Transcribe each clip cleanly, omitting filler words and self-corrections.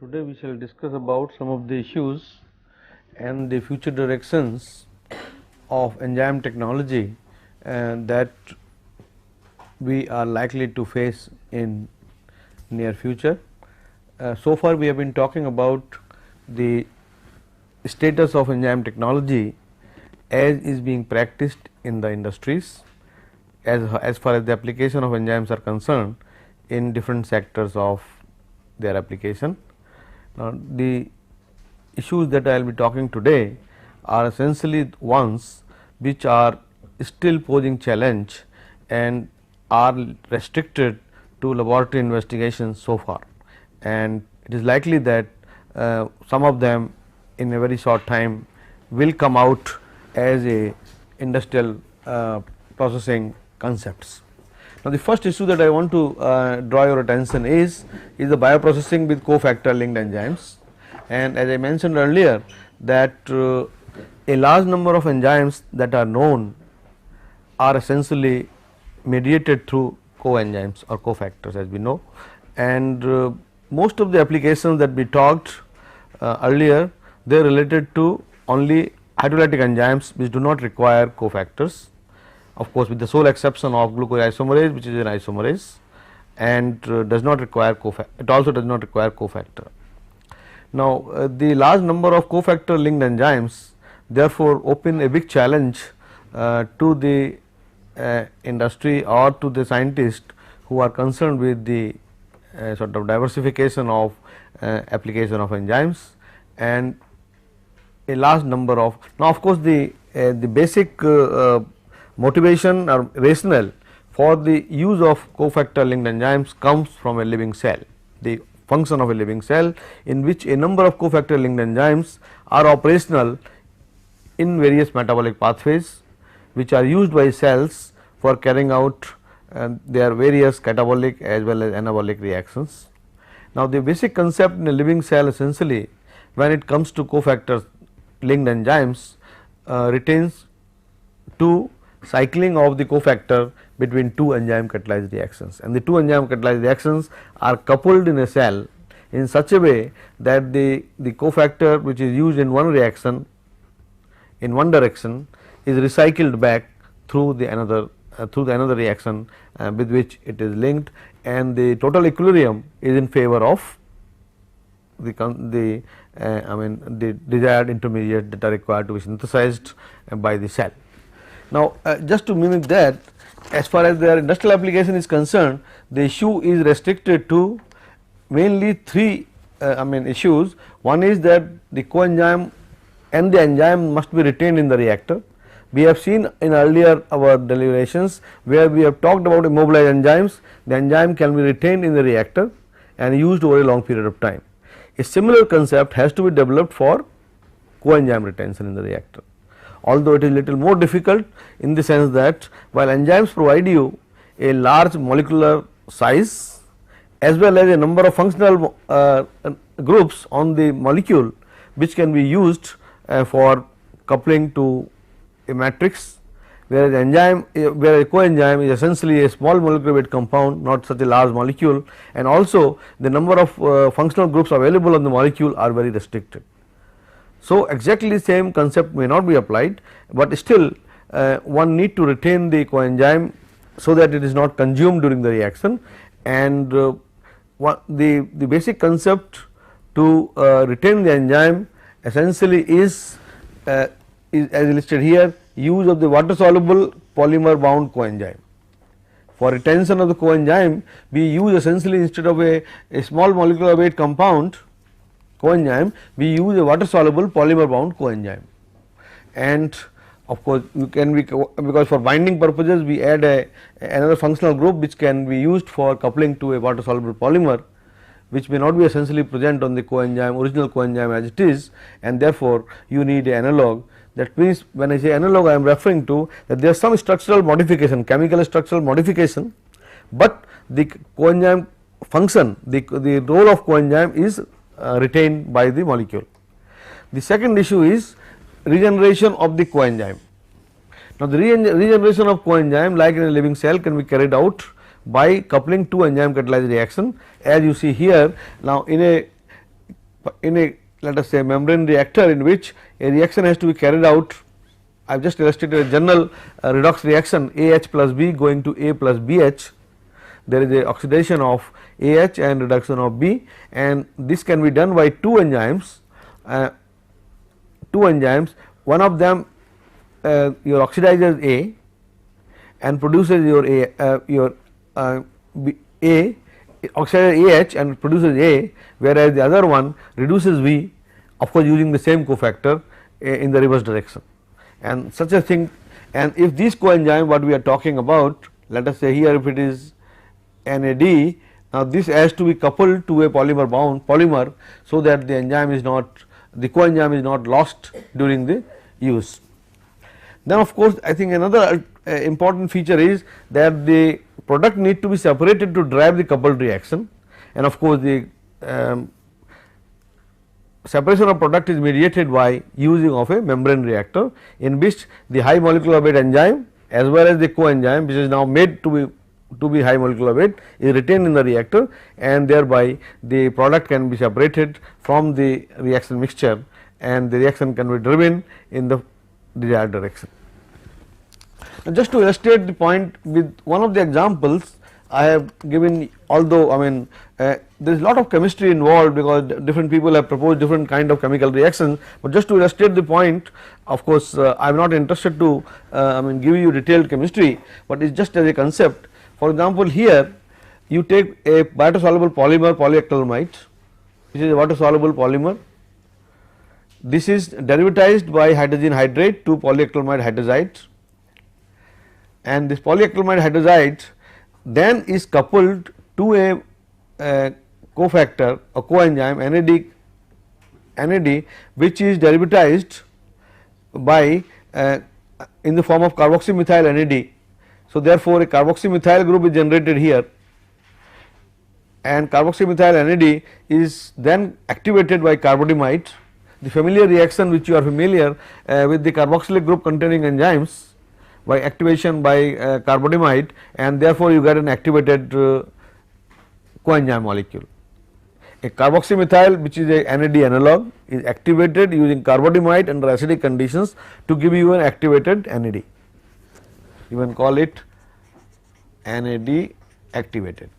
Today we shall discuss about some of the issues and the future directions of enzyme technology that we are likely to face in near future. So far we have been talking about the status of enzyme technology as is being practiced in the industries as far as the application of enzymes are concerned in different sectors of their application. Now, the issues that I will be talking today are essentially ones which are still posing challenge and are restricted to laboratory investigations so far, and it is likely that some of them in a very short time will come out as a industrial processing concepts. Now, the first issue that I want to draw your attention is the bioprocessing with cofactor linked enzymes, and as I mentioned earlier that a large number of enzymes that are known are essentially mediated through coenzymes or cofactors, as we know, and most of the applications that we talked earlier, they are related to only hydrolytic enzymes which do not require cofactors, of course with the sole exception of glucose isomerase, which is an isomerase and does not require it also does not require cofactor. Now, the large number of cofactor linked enzymes therefore open a big challenge to the industry or to the scientists who are concerned with the sort of diversification of application of enzymes, and a large number of, now of course the basic motivation or rationale for the use of cofactor linked enzymes comes from a living cell, the function of a living cell in which a number of cofactor linked enzymes are operational in various metabolic pathways which are used by cells for carrying out their various catabolic as well as anabolic reactions. Now, the basic concept in a living cell essentially when it comes to cofactor linked enzymes retains two cycling of the cofactor between two enzyme catalyzed reactions, and the two enzyme catalyzed reactions are coupled in a cell in such a way that the cofactor which is used in one reaction in one direction is recycled back through the another reaction with which it is linked, and the total equilibrium is in favor of the desired intermediate that are required to be synthesized by the cell. Now, just to mimic that, as far as their industrial application is concerned, the issue is restricted to mainly three issues. One is that the coenzyme and the enzyme must be retained in the reactor. We have seen in earlier our deliberations where we have talked about immobilized enzymes, the enzyme can be retained in the reactor and used over a long period of time. A similar concept has to be developed for coenzyme retention in the reactor, although it is little more difficult in the sense that while enzymes provide you a large molecular size as well as a number of functional groups on the molecule which can be used for coupling to a matrix, whereas a coenzyme is essentially a small molecular weight compound, not such a large molecule, and also the number of functional groups available on the molecule are very restricted. So, exactly the same concept may not be applied, but still one need to retain the coenzyme so that it is not consumed during the reaction, and the basic concept to retain the enzyme essentially is as listed here, use of the water soluble polymer bound coenzyme. For retention of the coenzyme, we use essentially instead of a small molecular weight compound coenzyme, we use a water soluble polymer bound coenzyme, and of course you can be, because for binding purposes we add another functional group which can be used for coupling to a water soluble polymer, which may not be essentially present on the coenzyme original coenzyme as it is, and therefore you need an analog. That means, when I say analog, I am referring to that there is some structural modification, chemical structural modification, but the coenzyme function, the role of coenzyme is retained by the molecule. The second issue is regeneration of the coenzyme. Now, the regeneration of coenzyme like in a living cell can be carried out by coupling two enzyme catalyzed reaction, as you see here. Now, in a in a, let us say, membrane reactor in which a reaction has to be carried out. I have just illustrated a general redox reaction AH plus B going to A plus BH. There is a oxidation of AH and reduction of B, and this can be done by two enzymes. One of them your oxidizes A and produces your A oxidizes AH and produces A, whereas the other one reduces V, of course using the same cofactor in the reverse direction. And such a thing, and if this coenzyme what we are talking about, let us say here if it is NAD, now this has to be coupled to a polymer, so that the enzyme is not, the coenzyme is not lost during the use. Then of course, I think another important feature is that the product need to be separated to drive the coupled reaction, and of course the separation of product is mediated by using of a membrane reactor, in which the high molecular weight enzyme as well as the coenzyme, which is now made to be high molecular weight, is retained in the reactor, and thereby the product can be separated from the reaction mixture, and the reaction can be driven in the desired direction. Now, just to illustrate the point with one of the examples I have given, although I mean there is a lot of chemistry involved, because different people have proposed different kind of chemical reactions, but just to illustrate the point, of course I am not interested to I mean give you detailed chemistry, but it is just as a concept. For example, here you take a water-soluble polymer polyacrylamide, which is a water-soluble polymer. This is derivatized by hydrogen hydrate to polyacrylamide hydrazide, and this polyacrylamide hydrazide then is coupled to a cofactor, a coenzyme NAD, which is derivatized by in the form of carboxymethyl NAD. So, therefore, a carboxymethyl group is generated here, and carboxymethyl NAD is then activated by carbonamide, the familiar reaction which you are familiar with the carboxylic group containing enzymes, by activation by carbonamide, and therefore, you get an activated coenzyme molecule. A carboxymethyl, which is a NAD analog, is activated using carbonamide under acidic conditions to give you an activated NAD. You can call it NAD activated.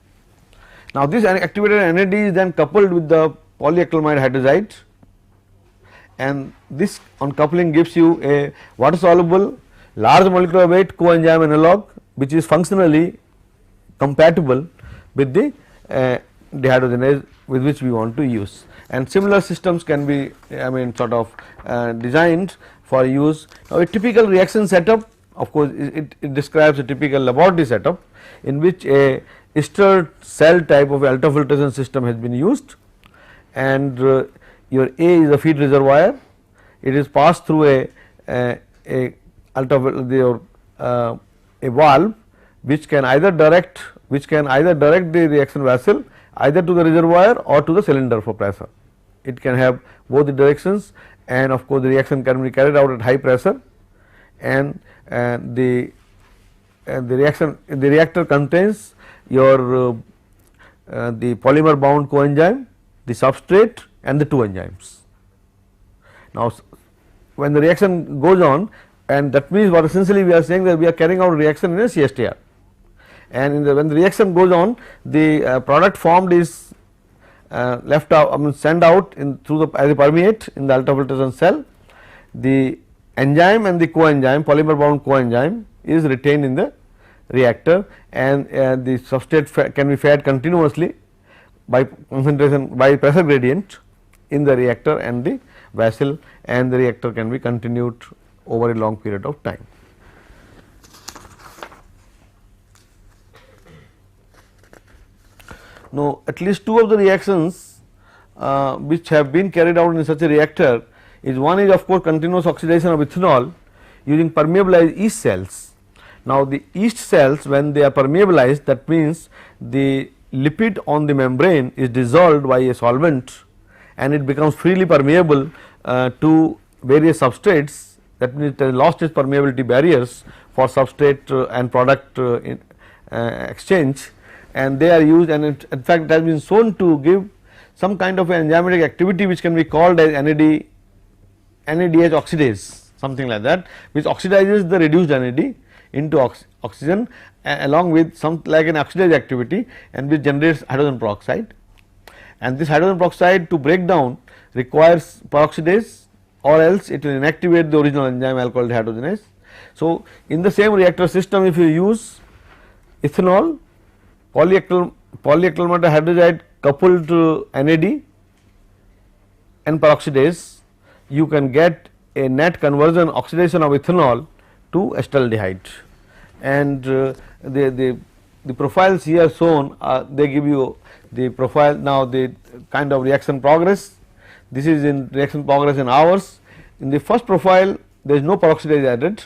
Now, this activated NAD is then coupled with the polyacrylamide hydrazide, and this on coupling gives you a water soluble large molecular weight coenzyme analog, which is functionally compatible with the dehydrogenase with which we want to use, and similar systems can be I mean sort of designed for use. Now, a typical reaction setup, of course, it describes a typical laboratory setup in which a stirred cell type of ultrafiltration system has been used, and your A is a feed reservoir. It is passed through a valve which can either direct the reaction vessel either to the reservoir or to the cylinder for pressure. It can have both the directions, and of course, the reaction can be carried out at high pressure, and the reactor contains your the polymer bound coenzyme, the substrate, and the two enzymes. Now, when the reaction goes on, and that means what essentially we are saying that we are carrying out reaction in a CSTR, and when the reaction goes on, the product formed is left out, I mean sent out in through the as a permeate in the ultrafiltration cell. The enzyme and the coenzyme, polymer bound coenzyme, is retained in the reactor, and the substrate can be fed continuously by concentration by pressure gradient in the reactor and the vessel, and the reactor can be continued over a long period of time. Now, at least two of the reactions which have been carried out in such a reactor is, one is of course continuous oxidation of ethanol using permeabilized yeast cells. Now, the yeast cells, when they are permeabilized, that means the lipid on the membrane is dissolved by a solvent, and it becomes freely permeable to various substrates. That means it has lost its permeability barriers for substrate and product exchange, and they are used, and in fact it has been shown to give some kind of an enzymatic activity which can be called as NADH oxidase, something like that, which oxidizes the reduced NAD into oxygen along with some like an oxidase activity, and which generates hydrogen peroxide. And this hydrogen peroxide to break down requires peroxidase, or else it will inactivate the original enzyme alcohol dehydrogenase. So, in the same reactor system, if you use ethanol, polyacrylamide hydride coupled to NAD and peroxidase, you can get a net conversion oxidation of ethanol to acetaldehyde. And the profiles here shown, they give you the profile. Now, the kind of reaction progress, this is in reaction progress in hours. In the first profile, there is no peroxidase added,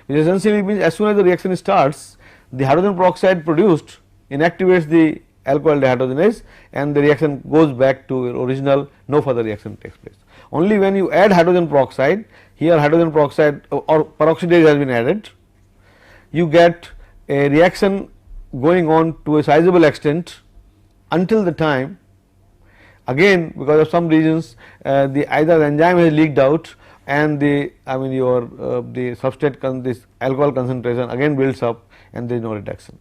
which essentially means as soon as the reaction starts, the hydrogen peroxide produced inactivates the alcohol dehydrogenase, and the reaction goes back to original, no further reaction takes place. Only when you add hydrogen peroxide, here hydrogen peroxide or peroxidase has been added, you get a reaction going on to a sizable extent until the time, again because of some reasons the either the enzyme has leaked out and the the substrate this alcohol concentration again builds up and there is no reduction.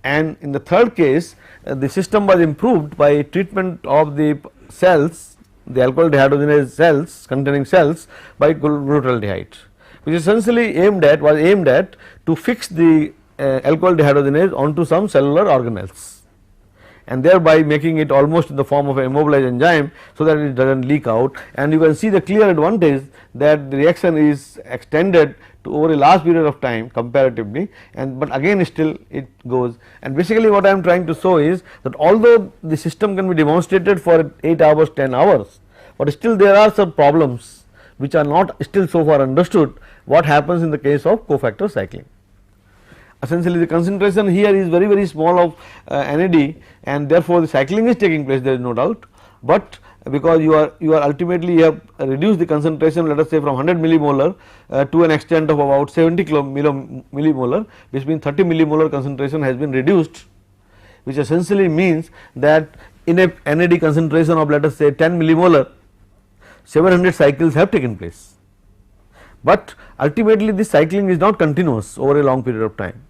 And in the third case, the system was improved by treatment of the cells, the alcohol dehydrogenase cells containing cells, by glutaraldehyde, which essentially was aimed at to fix the alcohol dehydrogenase onto some cellular organelles, and thereby making it almost in the form of an immobilized enzyme, so that it does not leak out. And you can see the clear advantage that the reaction is extended to over a large period of time comparatively, and but again still it goes. And basically what I am trying to show is that although the system can be demonstrated for 8 hours, 10 hours, but still there are some problems which are not still so far understood. What happens in the case of cofactor cycling? Essentially the concentration here is very, very small of NAD, and therefore the cycling is taking place, there is no doubt, but because you are ultimately you have reduced the concentration, let us say from 100 millimolar to an extent of about 70 millimolar, which means 30 millimolar concentration has been reduced, which essentially means that in a NAD concentration of let us say 10 millimolar, 700 cycles have taken place, but ultimately this cycling is not continuous over a long period of time,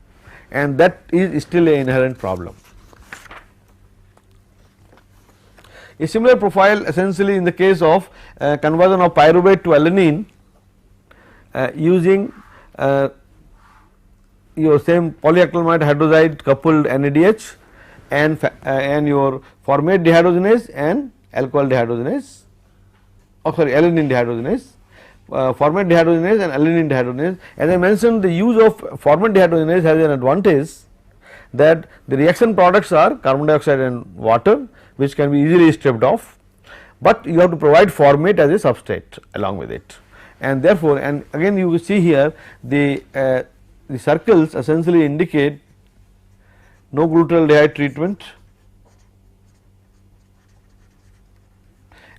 and that is still an inherent problem. A similar profile essentially in the case of conversion of pyruvate to alanine using your same polyacrylamide hydride coupled NADH and your formate dehydrogenase and alcohol dehydrogenase, alanine dehydrogenase, formate dehydrogenase and alanine dehydrogenase. As I mentioned, the use of formate dehydrogenase has an advantage that the reaction products are carbon dioxide and water, which can be easily stripped off, but you have to provide formate as a substrate along with it, and therefore, and again you will see here the circles essentially indicate no glutaraldehyde treatment,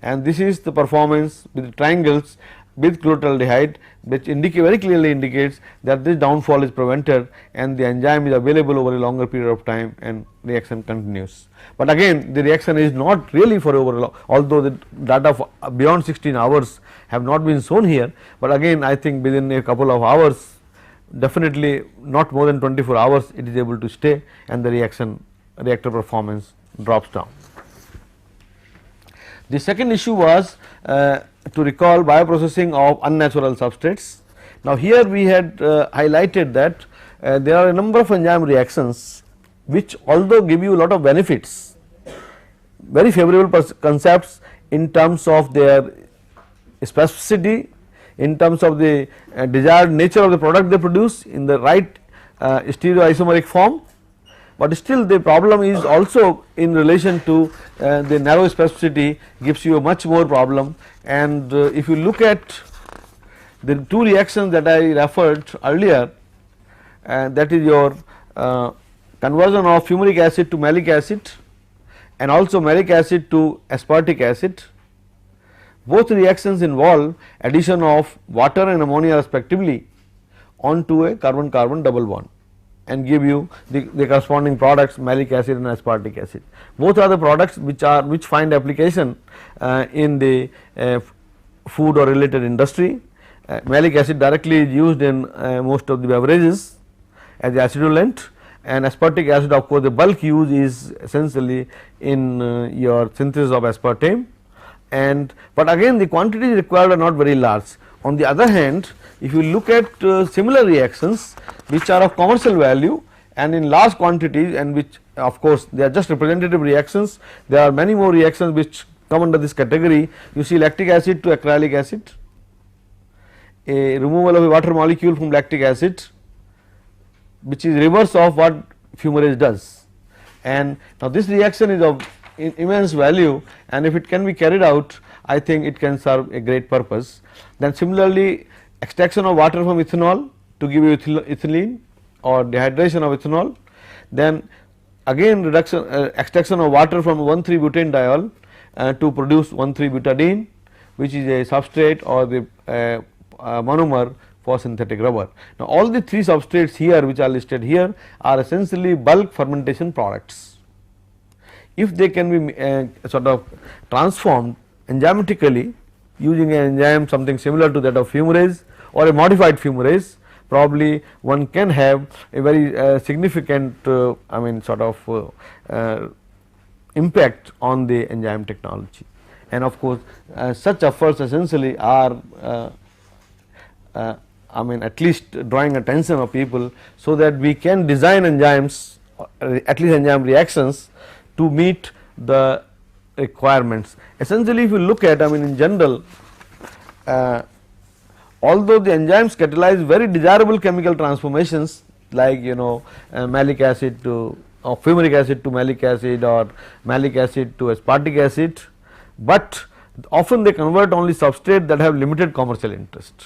and this is the performance with the triangles with glutaraldehyde, which very clearly indicates that this downfall is prevented and the enzyme is available over a longer period of time and reaction continues. But again the reaction is not really for over, although the data beyond 16 hours have not been shown here, but again I think within a couple of hours, definitely not more than 24 hours, it is able to stay and the reactor performance drops down. The second issue was to recall bioprocessing of unnatural substrates. Now here we had highlighted that there are a number of enzyme reactions which although give you a lot of benefits, very favorable concepts in terms of their specificity, in terms of the desired nature of the product they produce in the right stereoisomeric form, but still the problem is also in relation to the narrow specificity gives you a much more problem. And if you look at the two reactions that I referred earlier, that is your conversion of fumaric acid to malic acid and also malic acid to aspartic acid, both reactions involve addition of water and ammonia respectively onto a carbon carbon double bond. and give you the corresponding products, malic acid and aspartic acid. Both are the products which find application in the food or related industry. Malic acid directly is used in most of the beverages as the acidulant, and aspartic acid, of course, the bulk use is essentially in your synthesis of aspartame, and but again the quantities required are not very large. On the other hand, if you look at similar reactions which are of commercial value and in large quantities, and which of course they are just representative reactions, there are many more reactions which come under this category. You see lactic acid to acrylic acid, a removal of a water molecule from lactic acid, which is reverse of what fumarate does, and now this reaction is of immense value, and if it can be carried out, I think it can serve a great purpose. Then similarly, extraction of water from ethanol to give you ethylene or dehydration of ethanol, then again reduction extraction of water from 1,3-butanediol to produce 1,3-butadiene, which is a substrate or the monomer for synthetic rubber. Now, all the three substrates here which are listed here are essentially bulk fermentation products. If they can be sort of transformed enzymatically using an enzyme something similar to that of fumarase or a modified fumarase, probably one can have a very significant I mean sort of impact on the enzyme technology, and of course such efforts essentially are I mean at least drawing attention of people, so that we can design enzymes, at least enzyme reactions, to meet the requirements. Essentially, if you look at, I mean in general, although the enzymes catalyze very desirable chemical transformations like malic acid to or fumaric acid to malic acid or malic acid to aspartic acid, but often they convert only substrate that have limited commercial interest.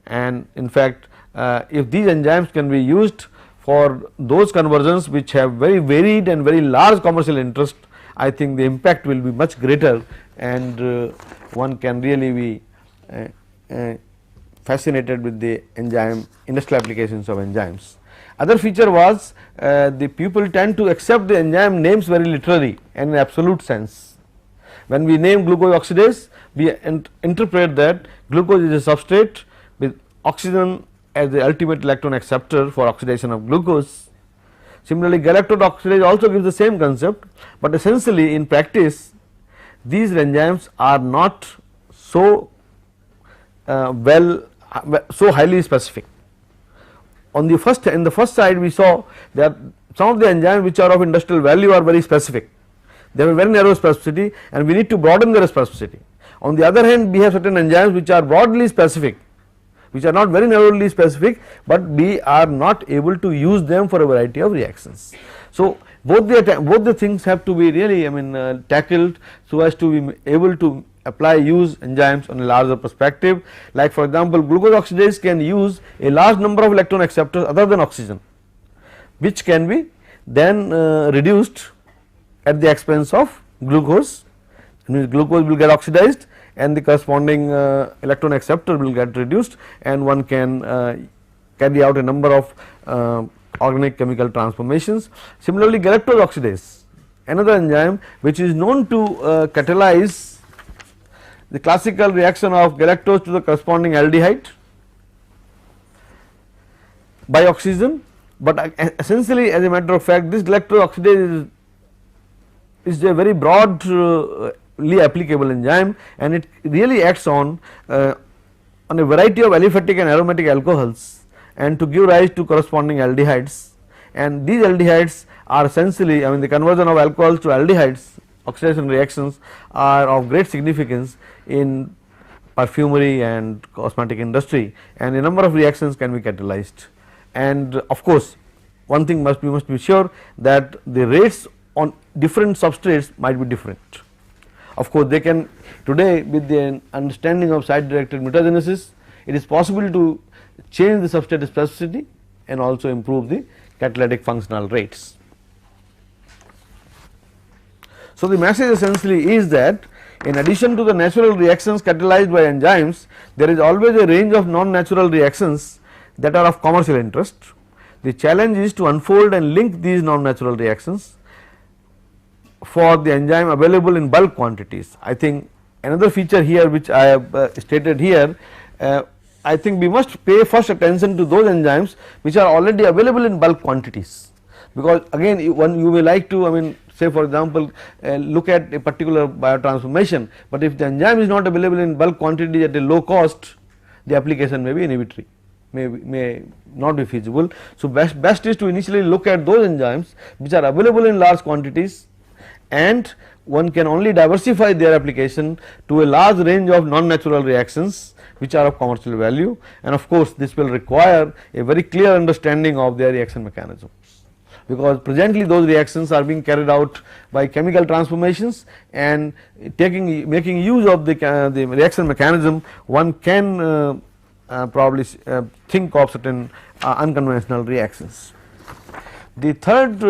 And in fact, if these enzymes can be used for those conversions which have very varied and very large commercial interest, I think the impact will be much greater, and one can really be fascinated with the enzyme industrial applications of enzymes. Other feature was the people tend to accept the enzyme names very literally and in absolute sense. When we name glucose oxidase, we interpret that glucose is a substrate with oxygen as the ultimate electron acceptor for oxidation of glucose. Similarly, galactose oxidase also gives the same concept, but essentially in practice these enzymes are not so so highly specific. On the first side we saw that some of the enzymes which are of industrial value are very specific, they have a very narrow specificity and we need to broaden their specificity. On the other hand, we have certain enzymes which are broadly specific, which are not very narrowly specific, but we are not able to use them for a variety of reactions. So both the things have to be really tackled so as to be able to use enzymes on a larger perspective. Like for example, glucose oxidase can use a large number of electron acceptors other than oxygen, which can be then reduced at the expense of glucose, means glucose will get oxidized and the corresponding electron acceptor will get reduced, and one can carry out a number of organic chemical transformations. Similarly, galactose oxidase, another enzyme which is known to catalyze the classical reaction of galactose to the corresponding aldehyde by oxygen, but essentially as a matter of fact this galactose oxidase is a very broadly applicable enzyme, and it really acts on a variety of aliphatic and aromatic alcohols and to give rise to corresponding aldehydes, and these aldehydes are essentially the conversion of alcohols to aldehydes, oxidation reactions are of great significance in perfumery and cosmetic industry, and a number of reactions can be catalyzed. And of course, one thing must be sure that the rates on different substrates might be different. Of course, they can today with the understanding of site directed mutagenesis, it is possible to change the substrate specificity and also improve the catalytic functional rates. So the message essentially is that in addition to the natural reactions catalyzed by enzymes, there is always a range of non-natural reactions that are of commercial interest. the challenge is to unfold and link these non-natural reactions for the enzyme available in bulk quantities. I think another feature here which I have stated here, I think we must pay first attention to those enzymes which are already available in bulk quantities, because again you may like to, I mean, say for example, look at a particular biotransformation, but if the enzyme is not available in bulk quantity at a low cost, the application may be inhibitory, may not be feasible. So, best is to initially look at those enzymes which are available in large quantities, and one can only diversify their application to a large range of non-natural reactions which are of commercial value, and of course, this will require a very clear understanding of their reaction mechanisms, because presently those reactions are being carried out by chemical transformations, and making use of the reaction mechanism, one can probably think of certain unconventional reactions. The third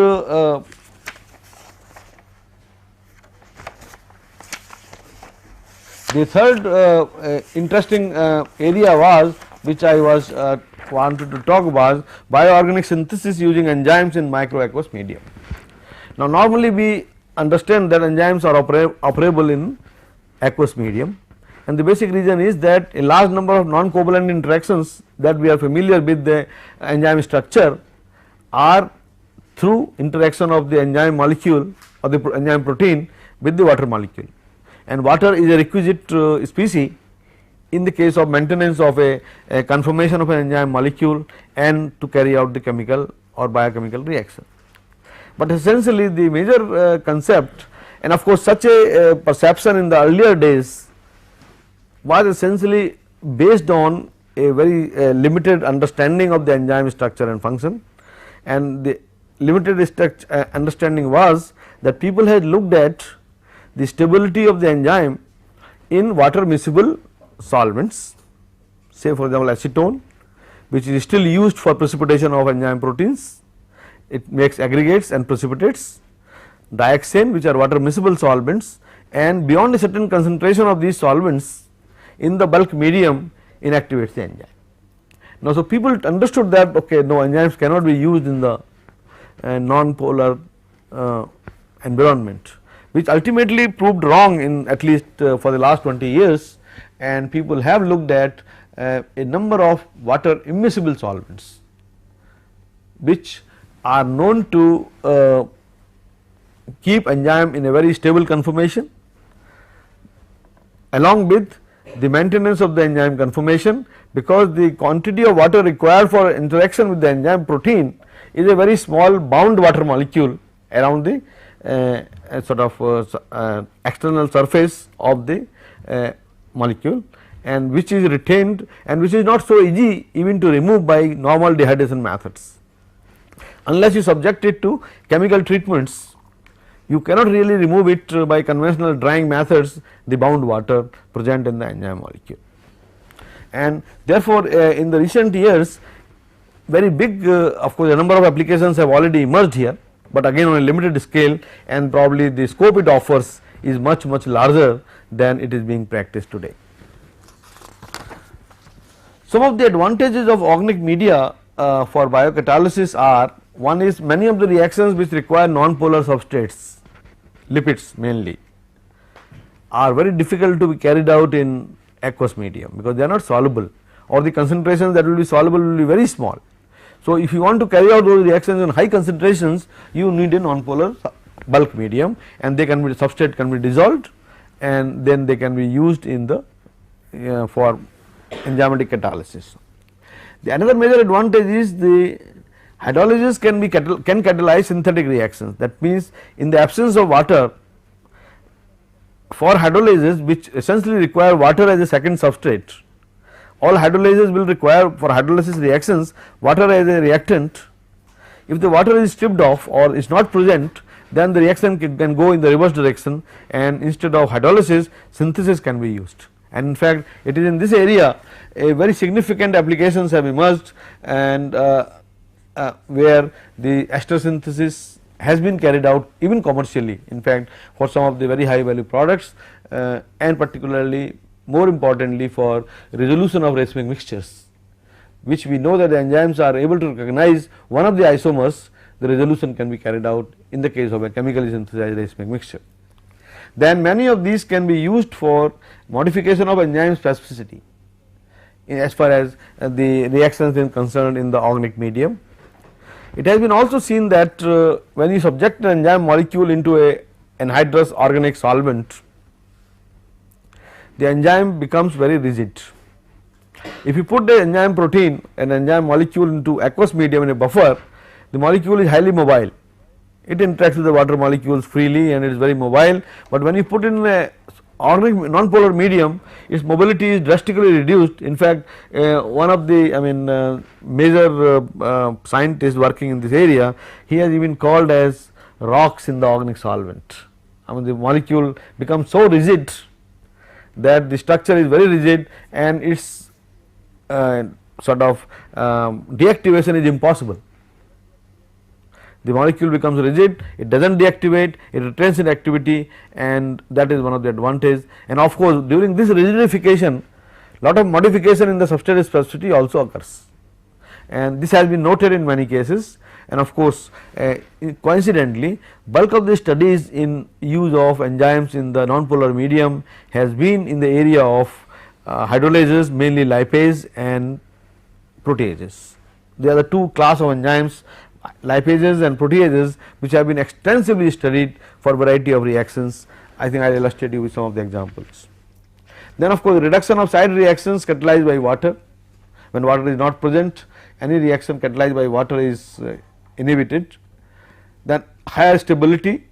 interesting area was, which I was wanted to talk about, bioorganic synthesis using enzymes in microaqueous medium. Now, normally we understand that enzymes are operable in aqueous medium, and the basic reason is that a large number of non-covalent interactions that we are familiar with the enzyme structure are through interaction of the enzyme molecule or the enzyme protein with the water molecule, and water is a requisite species in the case of maintenance of a conformation of an enzyme molecule and to carry out the chemical or biochemical reaction. But essentially the major concept, and of course such a perception in the earlier days was essentially based on a very limited understanding of the enzyme structure and function, and the limited understanding was that people had looked at the stability of the enzyme in water miscible solvents, say for example acetone, which is still used for precipitation of enzyme proteins. It makes aggregates and precipitates, dioxane, which are water miscible solvents, and beyond a certain concentration of these solvents in the bulk medium inactivates the enzyme. Now, so people understood that okay, no, enzymes cannot be used in the non-polar environment, which ultimately proved wrong in at least for the last 20 years, and people have looked at a number of water immiscible solvents which are known to keep enzyme in a very stable conformation, along with the maintenance of the enzyme conformation, because the quantity of water required for interaction with the enzyme protein is a very small bound water molecule around the sort of external surface of the molecule, and which is retained and which is not so easy even to remove by normal dehydration methods. Unless you subject it to chemical treatments, you cannot really remove it by conventional drying methods, the bound water present in the enzyme molecule. And therefore, in the recent years very big of course a number of applications have already emerged here, but again on a limited scale, and probably the scope it offers is much larger than it is being practiced today. Some of the advantages of organic media for biocatalysis are, one is many of the reactions which require non-polar substrates, lipids mainly, are very difficult to be carried out in aqueous medium because they are not soluble, or the concentrations that will be soluble will be very small. So, if you want to carry out those reactions in high concentrations, you need a non-polar bulk medium, and they can be, substrate can be dissolved, and then they can be used in the for enzymatic catalysis. The another major advantage is the hydrolysis can catalyze synthetic reactions. That means, in the absence of water, for hydrolysis, which essentially require water as a second substrate, all hydrolysis will require for hydrolysis reactions water as a reactant. If the water is stripped off or is not present, then the reaction can go in the reverse direction, and instead of hydrolysis, synthesis can be used. And in fact, it is in this area a very significant applications have emerged, and where the ester synthesis has been carried out even commercially, in fact for some of the very high value products, and particularly more importantly for resolution of racemic mixtures. which we know that the enzymes are able to recognize one of the isomers, the resolution can be carried out in the case of a chemically synthesized racemic mixture. Then many of these can be used for modification of enzyme specificity as far as the reactions is concerned in the organic medium. It has been also seen that when you subject an enzyme molecule into a anhydrous organic solvent, the enzyme becomes very rigid. If you put the enzyme protein, an enzyme molecule into aqueous medium in a buffer, the molecule is highly mobile. It interacts with the water molecules freely and it is very mobile, but when you put in a organic non-polar medium, its mobility is drastically reduced. In fact, one of the major scientists working in this area, he has even called as rocks in the organic solvent. The molecule becomes so rigid that the structure is very rigid and its sort of deactivation is impossible. The molecule becomes rigid, it does not deactivate, it retains its activity, and that is one of the advantages. And of course, during this rigidification, lot of modification in the substrate specificity also occurs, and this has been noted in many cases. And of course, coincidentally, bulk of the studies in use of enzymes in the non-polar medium has been in the area of hydrolases, mainly lipase and proteases. They are the two class of enzymes, lipases and proteases, which have been extensively studied for variety of reactions. I think I will illustrate you with some of the examples. Then of course, reduction of side reactions catalyzed by water. When water is not present, any reaction catalyzed by water is inhibited. Then higher stability,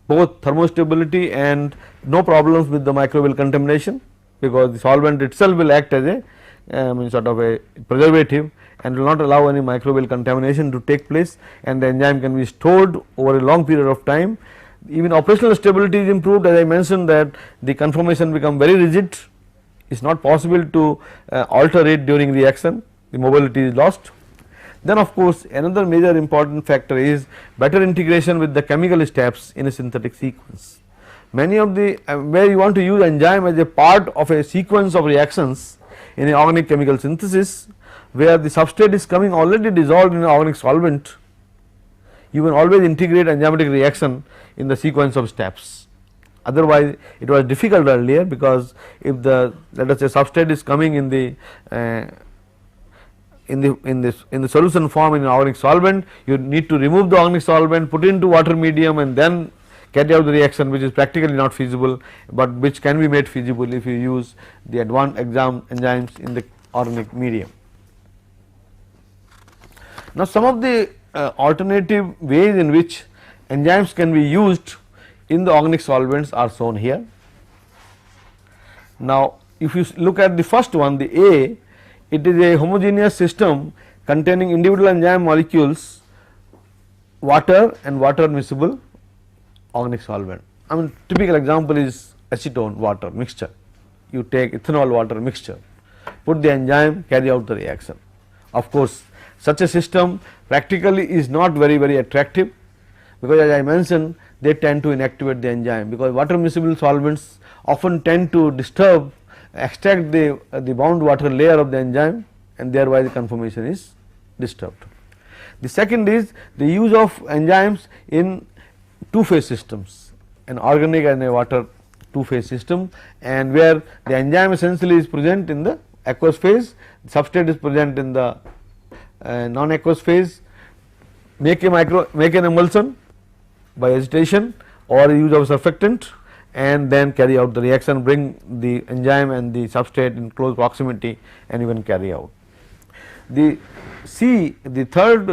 both thermostability and no problems with the microbial contamination, because the solvent itself will act as a sort of a preservative and will not allow any microbial contamination to take place, and the enzyme can be stored over a long period of time. Even operational stability is improved, as I mentioned that the conformation become very rigid, it is not possible to alter it during reaction, the mobility is lost. Then of course, another major important factor is better integration with the chemical steps in a synthetic sequence. Many of the where you want to use enzyme as a part of a sequence of reactions in an organic chemical synthesis, where the substrate is coming already dissolved in an organic solvent, you can always integrate enzymatic reaction in the sequence of steps. Otherwise, it was difficult earlier, because if the, let us say, substrate is coming in the solution form in an organic solvent, you need to remove the organic solvent, put it into water medium, and then carry out the reaction, which is practically not feasible, but which can be made feasible if you use the advanced enzymes in the organic medium. Now, some of the alternative ways in which enzymes can be used in the organic solvents are shown here. Now, if you look at the first one, the A, it is a homogeneous system containing individual enzyme molecules, water and water miscible organic solvent. Typical example is acetone water mixture. You take ethanol water mixture, put the enzyme, carry out the reaction. Of course, such a system practically is not very attractive, because as I mentioned, they tend to inactivate the enzyme, because water miscible solvents often tend to disturb, extract the bound water layer of the enzyme, and thereby the conformation is disturbed. The second is the use of enzymes in two phase systems, an organic and a water two phase system, and where the enzyme essentially is present in the aqueous phase, the substrate is present in the non aqueous phase, make an emulsion by agitation or use of surfactant, and then carry out the reaction, bring the enzyme and the substrate in close proximity, and you can carry out. The C, the third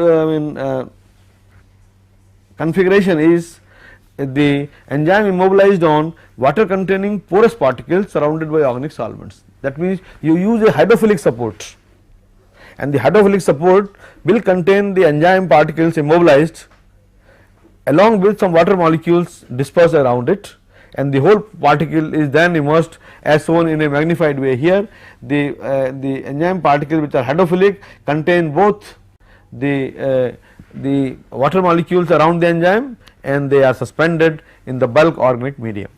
configuration is the enzyme immobilized on water containing porous particles surrounded by organic solvents. That means you use a hydrophilic support, and the hydrophilic support will contain the enzyme particles immobilized along with some water molecules dispersed around it, and the whole particle is then immersed as shown in a magnified way here. The enzyme particles which are hydrophilic contain both the water molecules around the enzyme, and they are suspended in the bulk organic medium.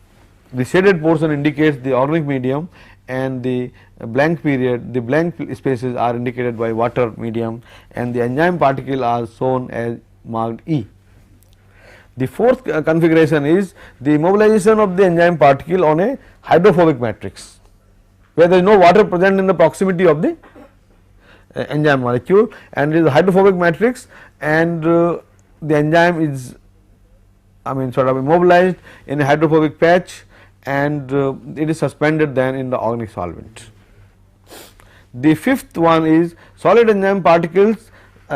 the shaded portion indicates the organic medium, and the blank period, the blank spaces are indicated by water medium, and the enzyme particle are shown as marked E. The fourth configuration is the mobilization of the enzyme particle on a hydrophobic matrix, where there is no water present in the proximity of the enzyme molecule, and it is a hydrophobic matrix, and the enzyme is sort of immobilized in a hydrophobic patch, and it is suspended then in the organic solvent. The fifth one is solid enzyme particles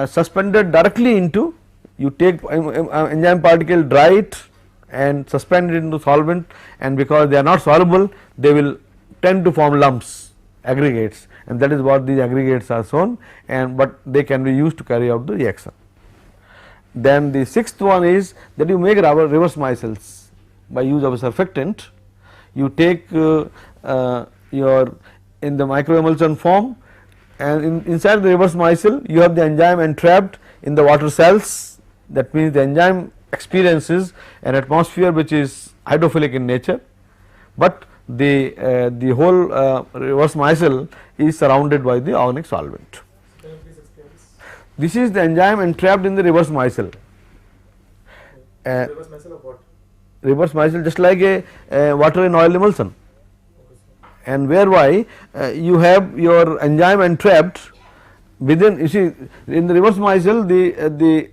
suspended directly into, you take enzyme particle, dry it and suspend it into solvent, and because they are not soluble, they will tend to form lumps, aggregates, and that is what these aggregates are shown, and but they can be used to carry out the reaction. Then the sixth one is that you make reverse micelles by use of a surfactant. You take your in the microemulsion form, and inside the reverse micelle you have the enzyme entrapped in the water cells. That means the enzyme experiences an atmosphere which is hydrophilic in nature, but the whole reverse micelle is surrounded by the organic solvent. Can you please explain this? This is the enzyme entrapped in the reverse micelle. Reverse micelle of what? Reverse micelle just like a water in oil emulsion, and whereby you have your enzyme entrapped within, you see in the reverse micelle the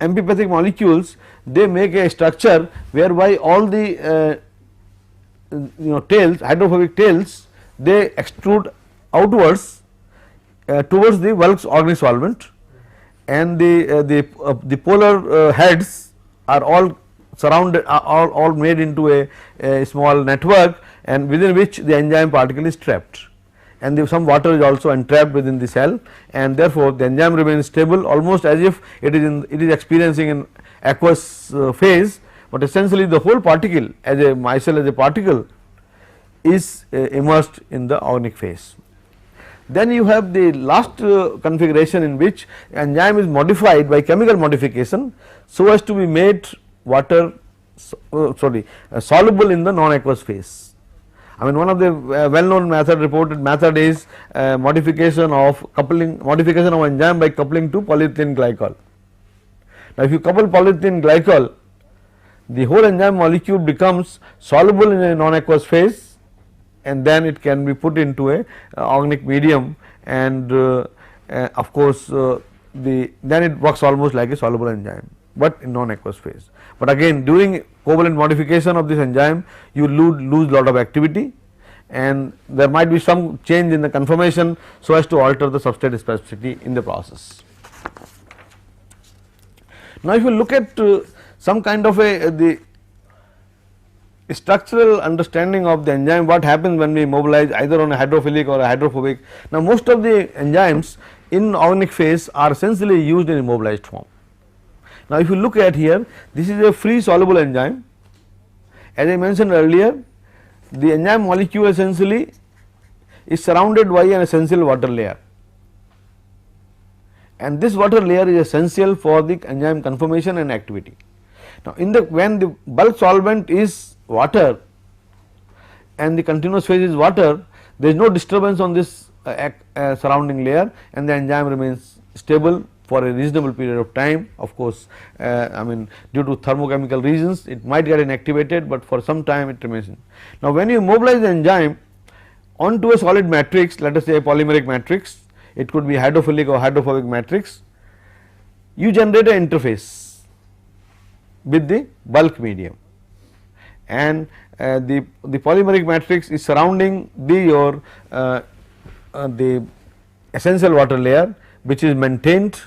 amphipathic molecules, they make a structure whereby all the tails, hydrophobic tails, they extrude outwards towards the bulk organic solvent, and the polar heads are all surrounded, all made into a small network, and within which the enzyme particle is trapped, and some water is also entrapped within the cell, and therefore the enzyme remains stable almost as if it is experiencing an aqueous phase, but essentially the whole particle as a micelle, as a particle, is immersed in the organic phase. Then you have the last configuration in which enzyme is modified by chemical modification so as to be made water soluble in the non-aqueous phase. One of the well known reported method is modification of enzyme by coupling to polyethylene glycol. Now, if you couple polyethylene glycol, the whole enzyme molecule becomes soluble in a non-aqueous phase, and then it can be put into a organic medium, and of course then it works almost like a soluble enzyme, but in non-aqueous phase. But again, during covalent modification of this enzyme, you lose lot of activity, and there might be some change in the conformation so as to alter the substrate specificity in the process. Now, if you look at some kind of the structural understanding of the enzyme, what happens when we mobilize either on a hydrophilic or a hydrophobic. Now, most of the enzymes in organic phase are essentially used in immobilized form. Now, if you look at here, this is a free soluble enzyme. As I mentioned earlier, the enzyme molecule essentially is surrounded by an essential water layer, and this water layer is essential for the enzyme conformation and activity. Now, when the bulk solvent is water and the continuous phase is water, there is no disturbance on this surrounding layer, and the enzyme remains stable for a reasonable period of time. Of course, due to thermochemical reasons it might get inactivated, but for some time it remains. Now, when you mobilize the enzyme onto a solid matrix, let us say a polymeric matrix, it could be hydrophilic or hydrophobic matrix, you generate an interface with the bulk medium, and the polymeric matrix is surrounding the essential water layer, which is maintained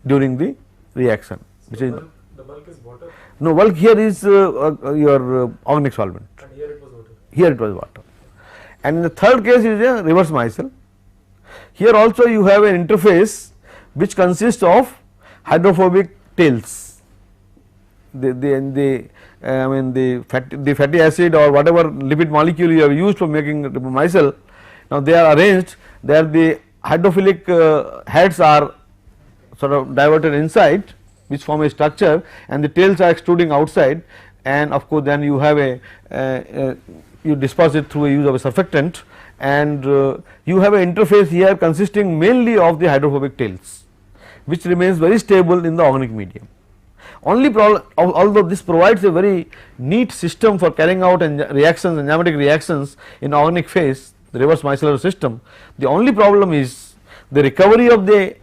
during the reaction. Which is the bulk is water? No, bulk here is your organic solvent. And here it was water? Here it was water. And in the third case is a reverse micelle. Here also you have an interface which consists of hydrophobic tails. The fatty acid or whatever lipid molecule you have used for making the micelle, now they are arranged, there the hydrophilic heads are sort of diverted inside, which form a structure, and the tails are extruding outside, and of course then you have you disperse it through a use of a surfactant, and you have an interface here consisting mainly of the hydrophobic tails, which remains very stable in the organic medium. Only problem, although this provides a very neat system for carrying out reactions, enzymatic reactions in organic phase, the reverse micellar system, the only problem is the recovery of the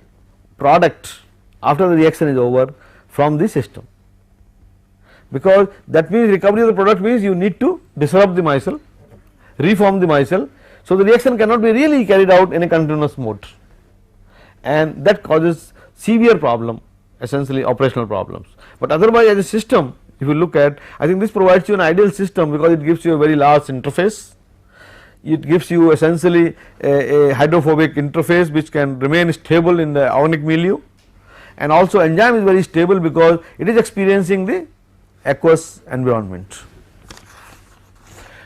product after the reaction is over from the system, because that means recovery of the product means you need to disrupt the micelle, reform the micelle. So, the reaction cannot be really carried out in a continuous mode, and that causes severe problem, essentially operational problems. But otherwise as a system, if you look at, I think this provides you an ideal system, because it gives you a very large interface, it gives you essentially a hydrophobic interface which can remain stable in the organic milieu, and also enzyme is very stable because it is experiencing the aqueous environment.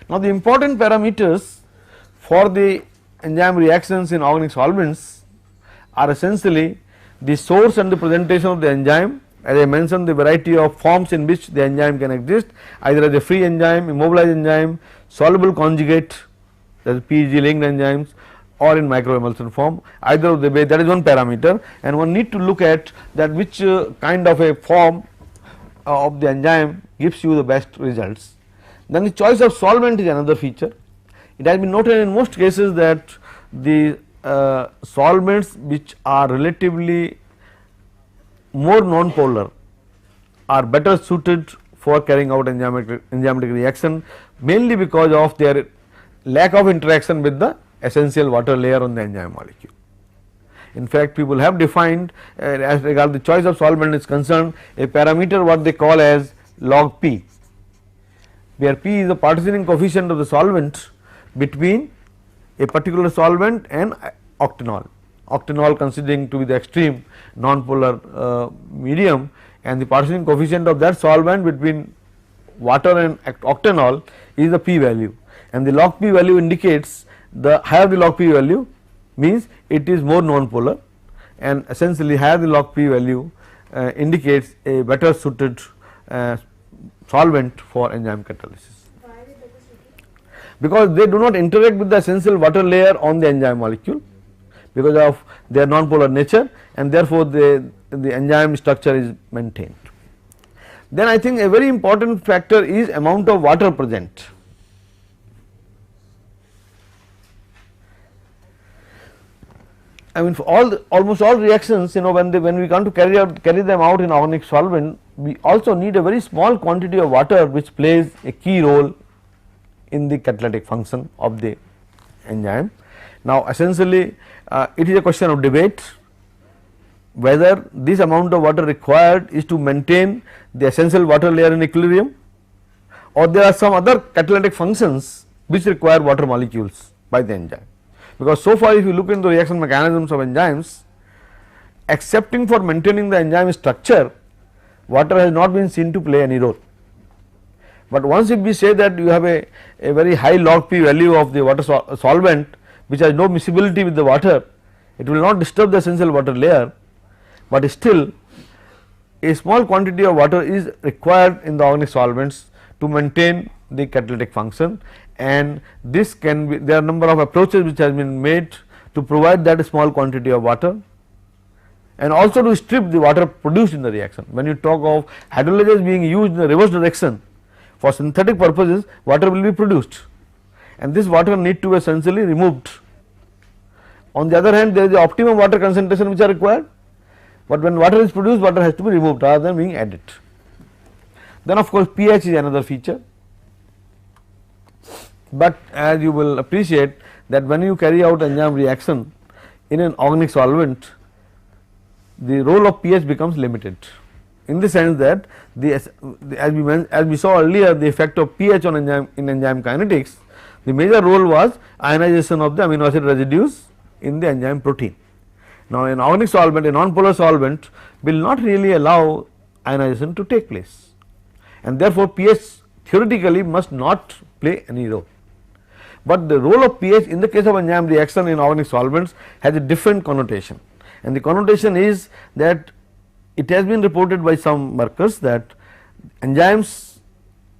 Now, the important parameters for the enzyme reactions in organic solvents are essentially the source and the presentation of the enzyme. As I mentioned, the variety of forms in which the enzyme can exist, either as a free enzyme, immobilized enzyme, soluble conjugate, that is PEG linked enzymes, or in microemulsion form, either of the way, that is one parameter, and one need to look at that which kind of a form of the enzyme gives you the best results. Then the choice of solvent is another feature. It has been noted in most cases that the solvents which are relatively more non-polar are better suited for carrying out enzymatic reaction, mainly because of their lack of interaction with the essential water layer on the enzyme molecule. In fact, people have defined as regard the choice of solvent is concerned a parameter what they call as log P, where P is the partitioning coefficient of the solvent between a particular solvent and octanol, octanol considering to be the extreme non-polar medium, and the partitioning coefficient of that solvent between water and octanol is the P value, and the log P value indicates the higher the log P value means it is more non-polar, and essentially higher the log P value indicates a better suited solvent for enzyme catalysis. Because they do not interact with the essential water layer on the enzyme molecule because of their non-polar nature, and therefore the enzyme structure is maintained. Then I think a very important factor is amount of water present. I mean, for almost all reactions, when we come to carry them out in organic solvent, we also need a very small quantity of water which plays a key role in the catalytic function of the enzyme. Now, essentially it is a question of debate whether this amount of water required is to maintain the essential water layer in equilibrium, or there are some other catalytic functions which require water molecules by the enzyme. Because so far if you look into reaction mechanisms of enzymes, excepting for maintaining the enzyme structure, water has not been seen to play any role. But once if we say that you have a very high log P value of the water solvent which has no miscibility with the water, it will not disturb the essential water layer, but still a small quantity of water is required in the organic solvents to maintain the catalytic function, and this can be, there are number of approaches which has been made to provide that small quantity of water, and also to strip the water produced in the reaction. When you talk of hydrolysis being used in the reverse direction for synthetic purposes, water will be produced, and this water need to be essentially removed. On the other hand, there is the optimum water concentration which are required, but when water is produced, water has to be removed rather than being added. Then of course pH is another feature, but as you will appreciate that when you carry out enzyme reaction in an organic solvent, the role of pH becomes limited, in the sense that as we saw earlier, the effect of pH on enzyme kinetics, the major role was ionization of the amino acid residues in the enzyme protein. Now, an organic solvent, a non-polar solvent will not really allow ionization to take place, and therefore pH theoretically must not play any role. But the role of pH in the case of enzyme reaction in organic solvents has a different connotation, and the connotation is that it has been reported by some workers that enzymes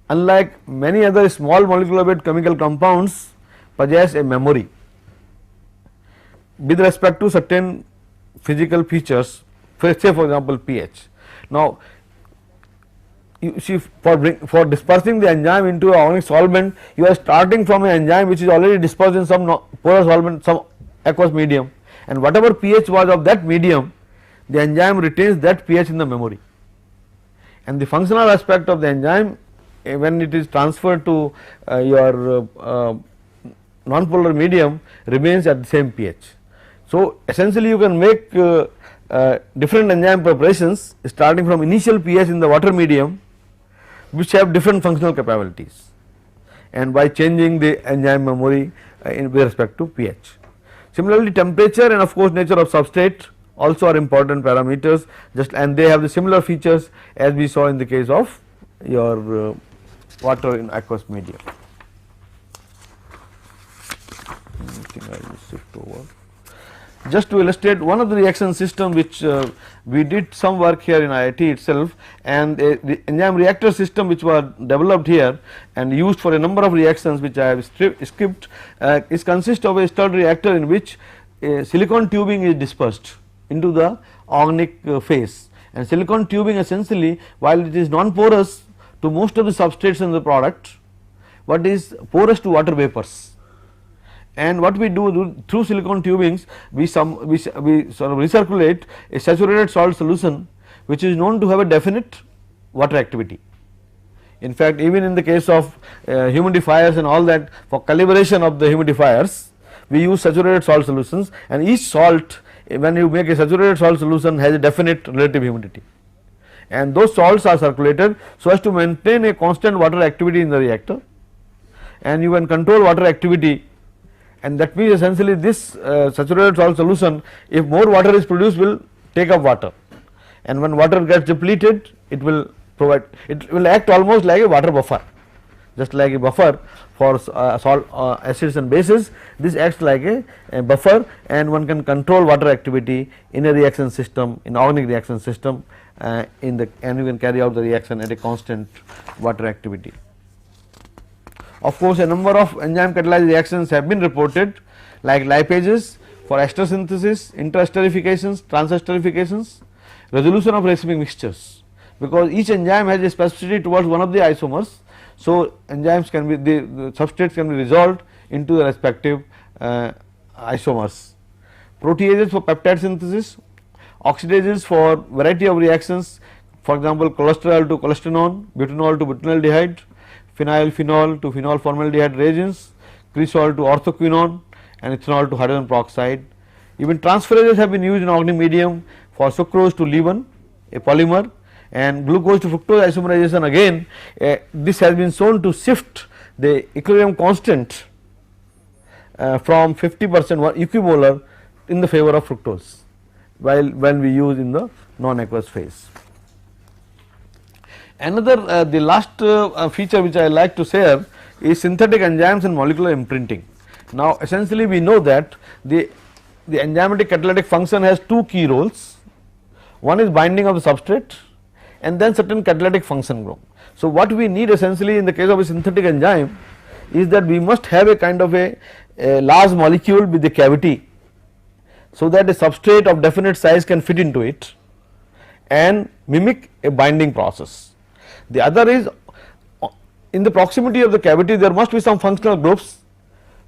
unlike many other small molecular weight chemical compounds, possess a memory with respect to certain physical features, say for example pH. Now, you see, for dispersing the enzyme into a ionic solvent, you are starting from an enzyme which is already dispersed in some porous solvent, some aqueous medium, and whatever pH was of that medium, the enzyme retains that pH in the memory, and the functional aspect of the enzyme when it is transferred to your non-polar medium remains at the same pH. So, essentially you can make different enzyme preparations starting from initial pH in the water medium, which have different functional capabilities, and by changing the enzyme memory with respect to pH. Similarly, temperature and of course nature of substrate also are important parameters, just and they have the similar features as we saw in the case of your water in aqueous medium. I think I will shift over. Just to illustrate one of the reaction system which we did some work here in IIT itself, and the enzyme reactor system which was developed here and used for a number of reactions which I have skipped is consist of a stirred reactor in which silicon tubing is dispersed into the organic phase, and silicon tubing essentially, while it is non-porous to most of the substrates in the product, but is porous to water vapors. And what we do through silicon tubings, we sort of recirculate a saturated salt solution which is known to have a definite water activity. In fact, even in the case of humidifiers and all that, for calibration of the humidifiers, we use saturated salt solutions, and each salt, when you make a saturated salt solution, has a definite relative humidity, and those salts are circulated so as to maintain a constant water activity in the reactor, and you can control water activity. And that means essentially this saturated salt solution, if more water is produced, will take up water, and when water gets depleted, it will provide, it will act almost like a water buffer, just like a buffer for salt acids and bases. This acts like a buffer, and one can control water activity in a reaction system, in organic reaction system, and you can carry out the reaction at a constant water activity. Of course, a number of enzyme catalyzed reactions have been reported, like lipases for ester synthesis, interesterifications, transesterifications, resolution of racemic mixtures, because each enzyme has a specificity towards one of the isomers. So, enzymes can be, the substrates can be resolved into the respective isomers. Proteases for peptide synthesis, oxidases for variety of reactions, for example cholesterol to cholestanol, butanol to butanaldehyde, phenyl phenol to phenol formaldehyde reagents, cresol to orthoquinone, and ethanol to hydrogen peroxide. Even transferases have been used in organic medium for sucrose to leaven, a polymer, and glucose to fructose isomerization. Again, this has been shown to shift the equilibrium constant from 50% equimolar in the favor of fructose, while when we use in the non-aqueous phase. Another the last feature which I like to share is synthetic enzymes and molecular imprinting. Now, essentially we know that the enzymatic catalytic function has two key roles. One is binding of the substrate, and then certain catalytic function group. So, what we need essentially in the case of a synthetic enzyme is that we must have a kind of a large molecule with a cavity, so that a substrate of definite size can fit into it and mimic a binding process. The other is, in the proximity of the cavity there must be some functional groups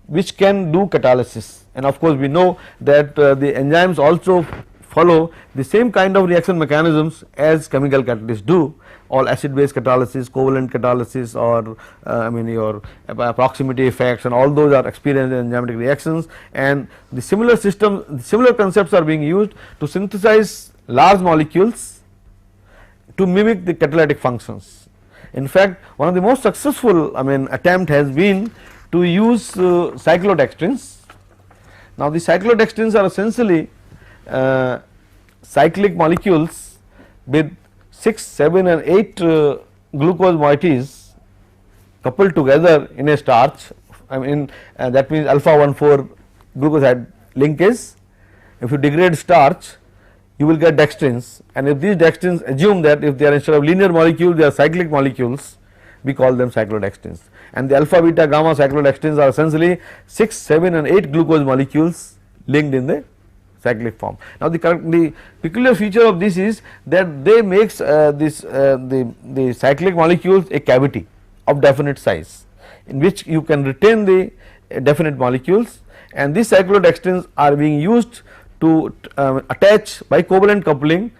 which can do catalysis, and of course we know that the enzymes also follow the same kind of reaction mechanisms as chemical catalysts do, all acid base catalysis, covalent catalysis, or I mean your proximity effects, and all those are experienced in enzymatic reactions, and the similar system, similar concepts are being used to synthesize large molecules to mimic the catalytic functions. In fact, one of the most successful attempt has been to use cyclodextrins. Now, the cyclodextrins are essentially cyclic molecules with 6, 7 and 8 glucose moieties coupled together in a starch. That means alpha 1,4 glucoside linkage. If you degrade starch, you will get dextrins, and if these dextrins, assume that if they are instead of linear molecules they are cyclic molecules, we call them cyclodextrins. And the alpha, beta, gamma cyclodextrins are essentially 6, 7 and 8 glucose molecules linked in the cyclic form. Now, the peculiar feature of this is that they makes the cyclic molecules a cavity of definite size, in which you can retain the definite molecules, and these cyclodextrins are being used to attach by covalent coupling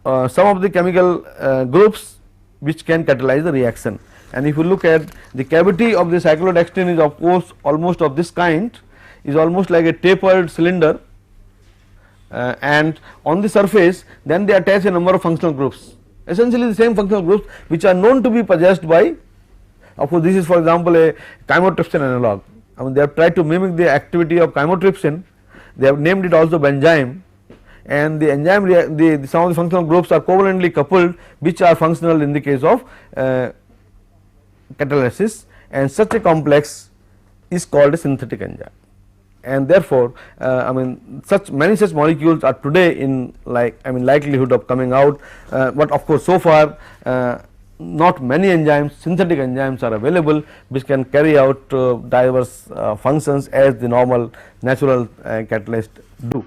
some of the chemical groups which can catalyze the reaction. And if you look at the cavity of the cyclodextrin is of course almost of this kind, is almost like a tapered cylinder, and on the surface then they attach a number of functional groups, essentially the same functional groups which are known to be possessed by, of course this is for example a chymotrypsin analog. I mean they have tried to mimic the activity of chymotrypsin, they have named it also Enzyme, and the enzyme some of the functional groups are covalently coupled, which are functional in the case of catalysis, and such a complex is called a synthetic enzyme. And therefore, I mean such many such molecules are today in likelihood of coming out, but of course so far not many enzymes, synthetic enzymes are available which can carry out diverse functions as the normal natural catalyst do.